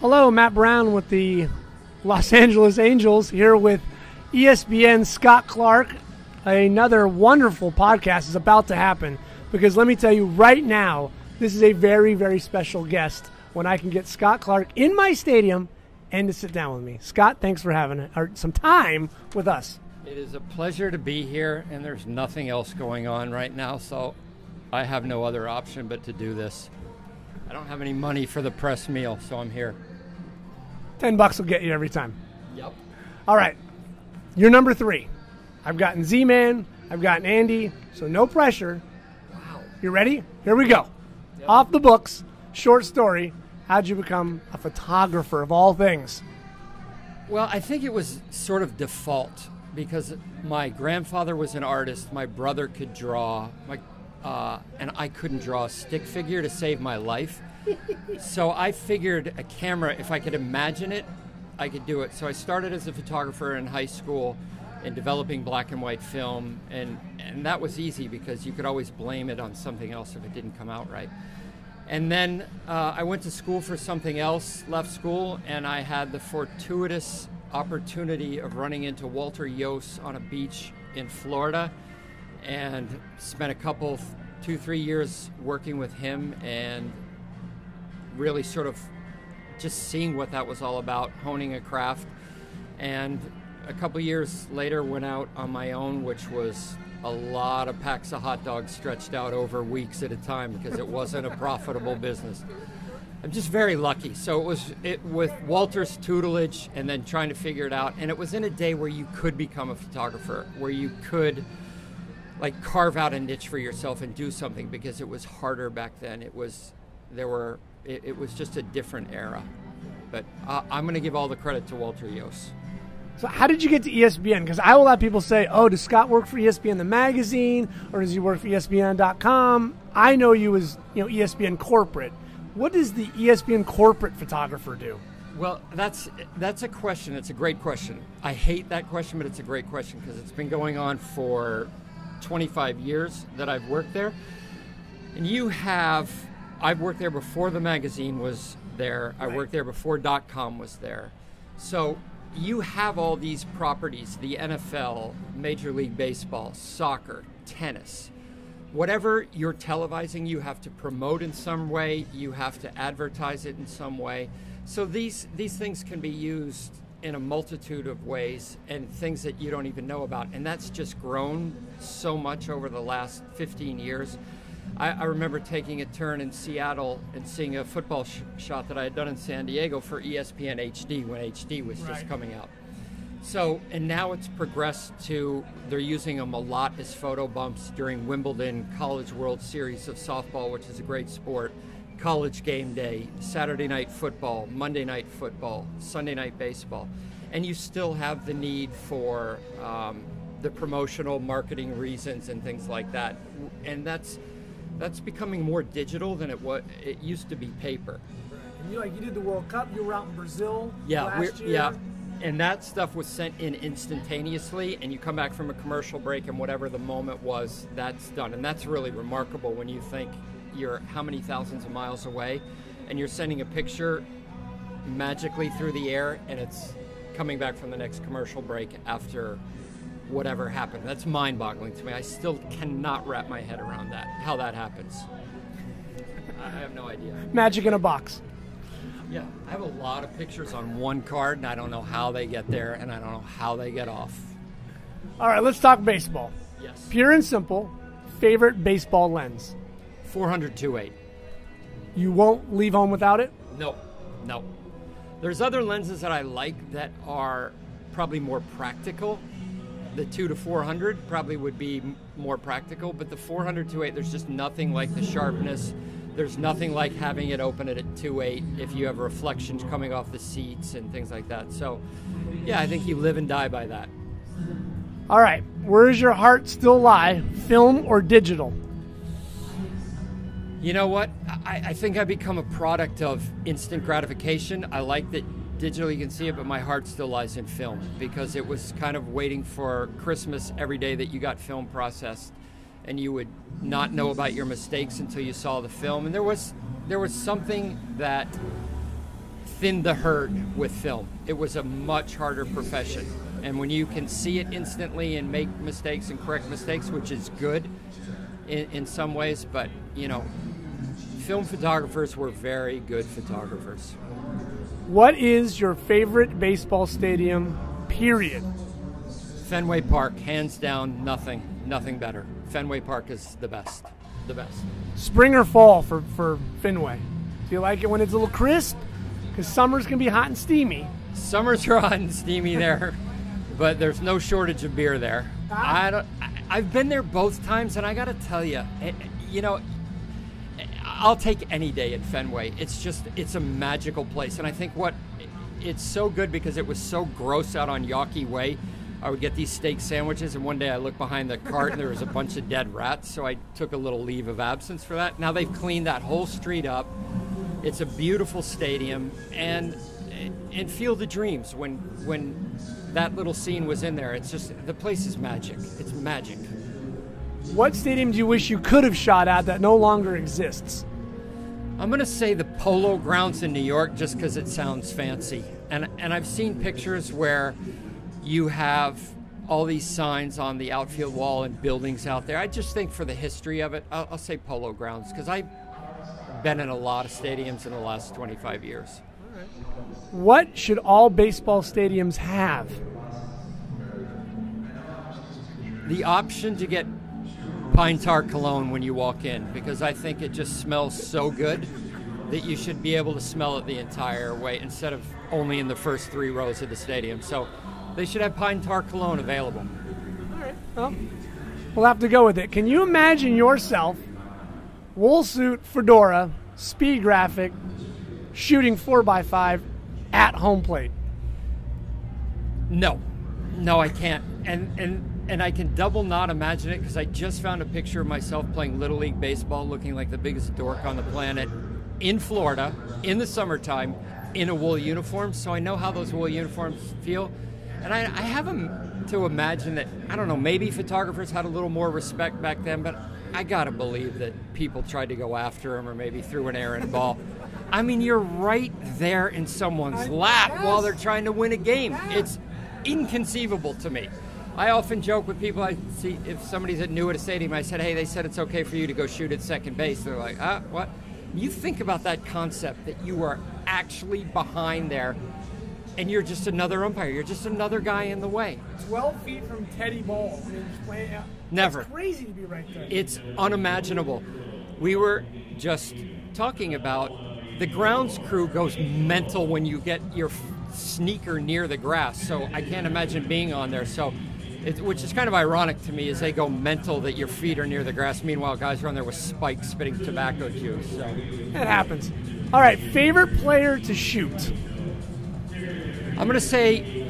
Hello, Matt Brown with the Los Angeles Angels here with ESPN Scott Clark. Another wonderful podcast is about to happen because let me tell you right now, this is a very, very special guest when I can get Scott Clark in my stadium and to sit down with me. Scott, thanks for having some time with us. It is a pleasure to be here, and there's nothing else going on right now, so I have no other option but to do this. I don't have any money for the press meal, so I'm here. $10 will get you every time. Yep. All right. You're number 3. I've gotten Z-Man. I've gotten Andy. So no pressure. Wow. You ready? Here we go. Yep. Off the books. Short story. How'd you become a photographer of all things? Well, I think it was sort of default because my grandfather was an artist. My brother could draw. And I couldn't draw a stick figure to save my life. So I figured a camera, if I could imagine it, I could do it. So I started as a photographer in high school and developing black and white film. And that was easy because you could always blame it on something else if it didn't come out right. And then I went to school for something else, left school, and I had the fortuitous opportunity of running into Walter Yost on a beach in Florida and spent a couple, 2-3 years working with him and really sort of just seeing what that was all about, honing a craft. And a couple years later went out on my own, which was a lot of packs of hot dogs stretched out over weeks at a time because it wasn't a profitable business. I'm just very lucky. So it with Walter's tutelage and then trying to figure it out. And it was in a day where you could become a photographer, where you could like carve out a niche for yourself and do something because it was harder back then. It was just a different era. But I'm going to give all the credit to Walter Yost. So how did you get to ESPN? Because I will have people say, oh, does Scott work for ESPN the magazine or does he work for ESPN.com? I know you as ESPN corporate. What does the ESPN corporate photographer do? Well, that's a question. It's a great question. I hate that question, but it's a great question because it's been going on for 25 years that I've worked there. And I've worked there before the magazine was there. I worked there before .com was there. So you have all these properties, the NFL, Major League Baseball, soccer, tennis. Whatever you're televising, you have to promote in some way. You have to advertise it in some way. So these things can be used in a multitude of ways and things that you don't even know about. And that's just grown so much over the last 15 years. I remember taking a turn in Seattle and seeing a football shot that I had done in San Diego for ESPN HD when HD was just coming out. So, and now it's progressed to, they're using them a lot as photo bumps during Wimbledon, College World Series of softball, which is a great sport, college game day, Saturday night football, Monday night football, Sunday night baseball. And you still have the need for the promotional marketing reasons and things like that. And that's becoming more digital than it used to be paper. And you did the World Cup. You were out in Brazil last year. Yeah, and that stuff was sent in instantaneously. And you come back from a commercial break, and whatever the moment was, that's done. And that's really remarkable when you think you're how many thousands of miles away, and you're sending a picture magically through the air, and it's coming back from the next commercial break after whatever happened. That's mind-boggling to me. I still cannot wrap my head around that, how that happens. I have no idea. Magic in a box. Yeah, I have a lot of pictures on one card, and I don't know how they get there, and I don't know how they get off. All right, let's talk baseball. Yes. Pure and simple, favorite baseball lens? 400-2.8. You won't leave home without it? No. There's other lenses that I like that are probably more practical. The 2-400 probably would be more practical, but the 400-2.8, there's just nothing like the sharpness. There's nothing like having it open at a 2.8 if you have reflections coming off the seats and things like that. So, yeah, I think you live and die by that. All right, where does your heart still lie, film or digital? You know what? I think I become a product of instant gratification. I like that digitally you can see it, but my heart still lies in film because it was kind of waiting for Christmas every day that you got film processed, and you would not know about your mistakes until you saw the film. And there was something that thinned the herd with film. It was a much harder profession. And when you can see it instantly and make mistakes and correct mistakes, which is good in some ways, but, film photographers were very good photographers. What is your favorite baseball stadium, period? Fenway Park, hands down, nothing better. Fenway Park is the best. Spring or fall for Fenway? Do you like it when it's a little crisp? Because summers can be hot and steamy. Summers are hot and steamy there, but there's no shortage of beer there. I've been there both times, and I got to tell you, I'll take any day at Fenway. It's a magical place, and I think it's so good because it was so gross out on Yawkey Way. I would get these steak sandwiches, and one day I looked behind the cart and there was a bunch of dead rats, so I took a little leave of absence for that. Now they've cleaned that whole street up. It's a beautiful stadium, and Field of Dreams, when that little scene was in there, the place is magic. It's magic. What stadium do you wish you could have shot at that no longer exists? I'm going to say the Polo Grounds in New York, just because it sounds fancy. And I've seen pictures where you have all these signs on the outfield wall and buildings out there. I just think for the history of it, I'll say Polo Grounds, because I've been in a lot of stadiums in the last 25 years. What should all baseball stadiums have? The option to get pine tar cologne when you walk in, because I think it just smells so good that you should be able to smell it the entire way instead of only in the first 3 rows of the stadium. So they should have pine tar cologne available. All right. Well, we'll have to go with it. Can you imagine yourself, wool suit, fedora, speed graphic, shooting 4x5 at home plate? No, I can't. And I can double not imagine it, because I just found a picture of myself playing Little League Baseball looking like the biggest dork on the planet in Florida in the summertime in a wool uniform. So I know how those wool uniforms feel. And I have them to imagine that, I don't know, maybe photographers had a little more respect back then, but I got to believe that people tried to go after them or maybe threw an errant ball. I mean, you're right there in someone's lap while they're trying to win a game. It's inconceivable to me. I often joke with people I see, if somebody's new at a stadium, I said, hey, they said it's okay for you to go shoot at second base. They're like, what? You think about that concept that you are actually behind there and you're just another umpire. You're just another guy in the way. 12 feet from Teddy Ball. I mean, just playing out. Never. It's crazy to be right there. It's unimaginable. We were just talking about the grounds crew goes mental when you get your sneaker near the grass. So I can't imagine being on there. So, which is kind of ironic to me, is they go mental that your feet are near the grass. Meanwhile, guys are on there with spikes spitting tobacco juice. So it happens. All right, favorite player to shoot? I'm going to say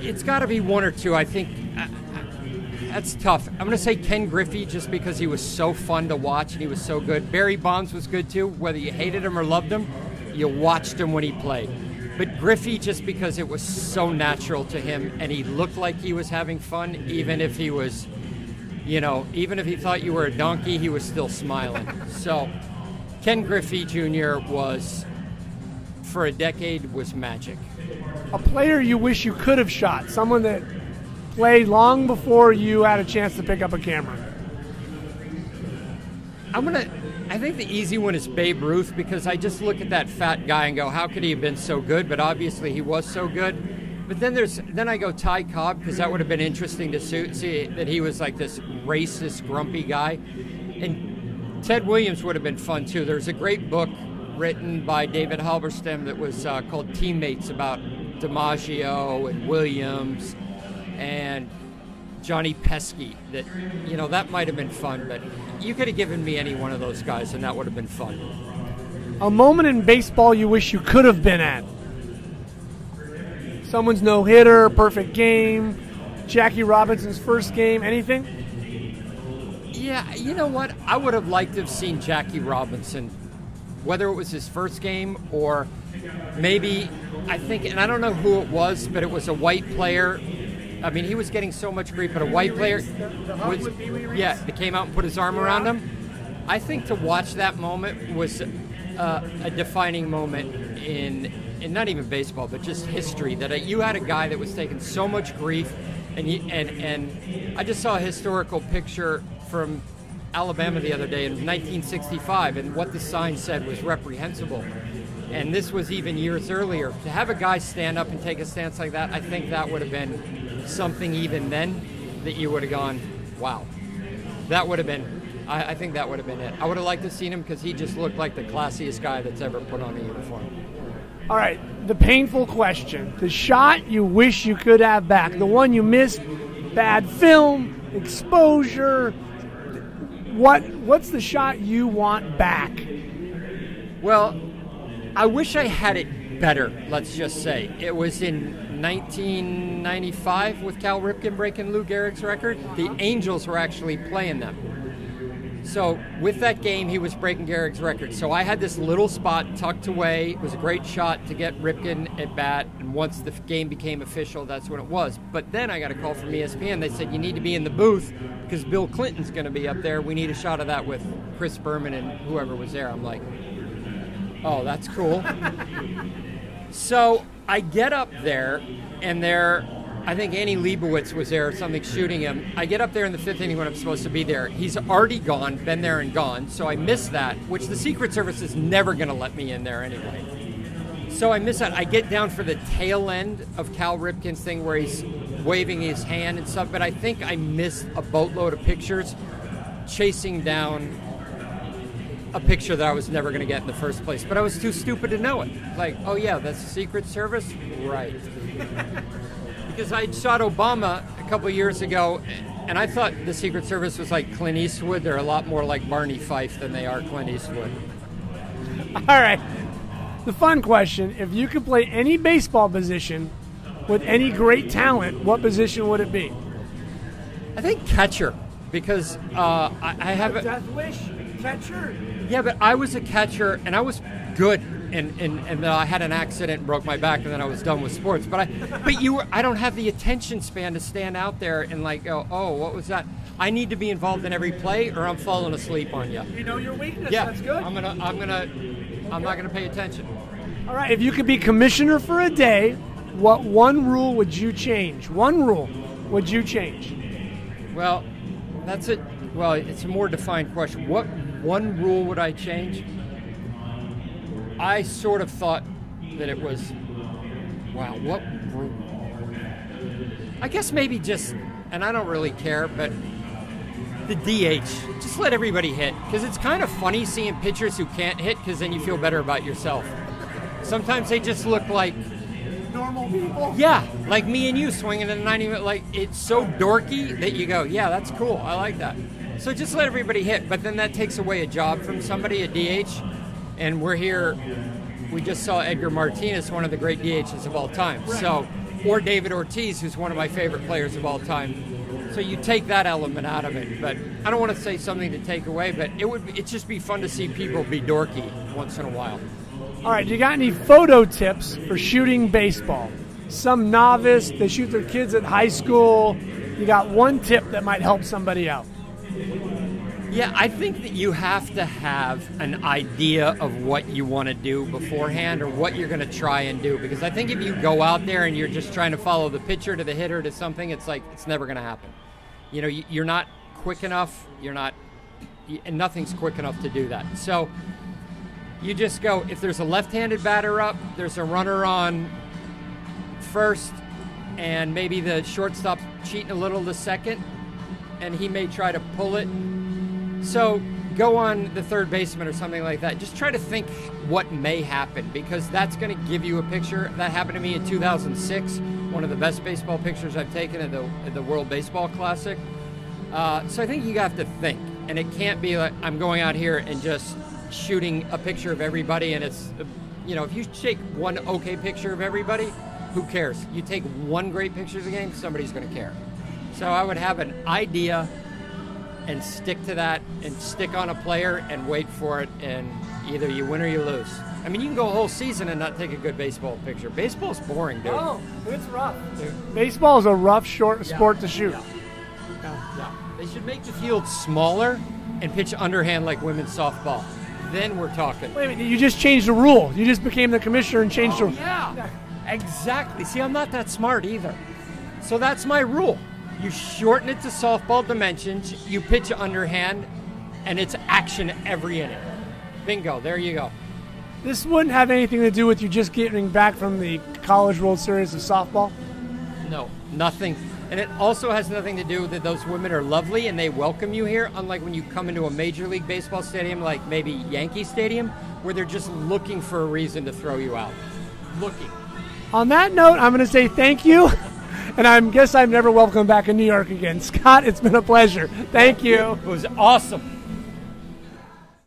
it's got to be one or two. I think that's tough. I'm going to say Ken Griffey, just because he was so fun to watch and he was so good. Barry Bonds was good too. Whether you hated him or loved him, you watched him when he played. But Griffey, just because it was so natural to him and he looked like he was having fun, even if he was, even if he thought you were a donkey, he was still smiling. So Ken Griffey Jr. was, for a decade, was magic. A player you wish you could have shot, someone that played long before you had a chance to pick up a camera. I think the easy one is Babe Ruth, because I just look at that fat guy and go, how could he have been so good? But obviously he was so good. But then I go Ty Cobb, because that would have been interesting to see that he was like this racist, grumpy guy. And Ted Williams would have been fun too. There's a great book written by David Halberstam that was called Teammates, about DiMaggio and Williams and Johnny Pesky. That might have been fun, but you could have given me any one of those guys and that would have been fun. A moment in baseball you wish you could have been at? Someone's no-hitter, perfect game, Jackie Robinson's first game, anything? Yeah, you know what? I would have liked to have seen Jackie Robinson, whether it was his first game or maybe, I think, and I don't know who it was, but it was a white player. I mean, he was getting so much grief, but a white player that came out and put his arm around him. I think to watch that moment was a defining moment in not even baseball, but just history. That you had a guy that was taking so much grief, and I just saw a historical picture from Alabama the other day in 1965, and what the sign said was reprehensible. And this was even years earlier. To have a guy stand up and take a stance like that, I think that would have been something even then that you would have gone, wow. That would have been, I think that would have been it. I would have liked to have seen him because he just looked like the classiest guy that's ever put on a uniform. All right, the painful question. The shot you wish you could have back. The one you missed, bad film, exposure. What's the shot you want back? Well, I wish I had it better, let's just say. It was in 1995 with Cal Ripken breaking Lou Gehrig's record. The Angels were actually playing them. So with that game, he was breaking Gehrig's record. So I had this little spot tucked away. It was a great shot to get Ripken at bat. And once the game became official, that's when it was. But then I got a call from ESPN. They said, you need to be in the booth because Bill Clinton's going to be up there. We need a shot of that with Chris Berman and whoever was there. I'm like, oh, that's cool. So I get up there, and I think Annie Leibovitz was there or something shooting him. I get up there in the fifth inning when I'm supposed to be there. He's already gone, been there and gone, so I missed that, which the Secret Service is never going to let me in there anyway. So I miss that. I get down for the tail end of Cal Ripken's thing where he's waving his hand and stuff, but I think I missed a boatload of pictures chasing down a picture that I was never going to get in the first place. But I was too stupid to know it. Like, oh yeah, that's the Secret Service? Right. Because I shot Obama a couple of years ago, and I thought the Secret Service was like Clint Eastwood. They're a lot more like Barney Fife than they are Clint Eastwood. All right. The fun question, if you could play any baseball position with any great talent, what position would it be? I think catcher, because I have a death wish, catcher. Yeah, but I was a catcher, and I was good, and I had an accident and broke my back, and then I was done with sports. But I don't have the attention span to stand out there and like go, oh, what was that? I need to be involved in every play, or I'm falling asleep on you. You know your weakness. Yeah, that's good. I'm not gonna pay attention. All right, if you could be commissioner for a day, what one rule would you change? One rule would you change? Well, that's it. Well, it's a more defined question. What one rule would I change? I sort of thought that it was, wow, what rule? I guess maybe just, and I don't really care, but the DH. Just let everybody hit, because it's kind of funny seeing pitchers who can't hit, because then you feel better about yourself. Sometimes they just look like normal people. Yeah, like me and you swinging at a 90. Like, it's so dorky that you go, yeah, that's cool. I like that. So just let everybody hit, but then that takes away a job from somebody, a DH. And we're here. We just saw Edgar Martinez, one of the great DHs of all time. Right. So, or David Ortiz, who's one of my favorite players of all time. So you take that element out of it. But I don't want to say something to take away, but it'd just be fun to see people be dorky once in a while. All right, you got any photo tips for shooting baseball? Some novice, they shoot their kids at high school. You got one tip that might help somebody out? Yeah, I think that you have to have an idea of what you want to do beforehand, or what you're going to try and do. Because I think if you go out there and you're just trying to follow the pitcher to the hitter to something, it's like, it's never going to happen. You know, you're not quick enough, and nothing's quick enough to do that. So you just go, if there's a left-handed batter up, there's a runner on first, and maybe the shortstop's cheating a little to second, and he may try to pull it. So go on the third baseman or something like that. Just try to think what may happen, because that's going to give you a picture. That happened to me in 2006, one of the best baseball pictures I've taken at the World Baseball Classic. So I think you have to think, and it can't be like I'm going out here and just shooting a picture of everybody, and it's, you know, if you take one okay picture of everybody, who cares? You take one great picture of the game, somebody's going to care. So I would have an idea and stick to that, and stick on a player and wait for it, and either you win or you lose. I mean, you can go a whole season and not take a good baseball picture. Baseball's boring, dude. Oh, it's rough. Baseball is a rough, short sport to shoot. Yeah. They should make the field smaller and pitch underhand like women's softball. then we're talking. Wait a minute, you just changed the rule. You just became the commissioner and changed the rule. Yeah, exactly. See, I'm not that smart either. So that's my rule. You shorten it to softball dimensions, you pitch underhand, and it's action every inning. Bingo, there you go. This wouldn't have anything to do with you just getting back from the College World Series of softball? No, nothing. And it also has nothing to do with that those women are lovely and they welcome you here, unlike when you come into a Major League Baseball stadium like maybe Yankee Stadium, where they're just looking for a reason to throw you out. Looking. On that note, I'm going to say thank you, and I guess I'm never welcome back in New York again. Scott, it's been a pleasure. Thank you. It was awesome.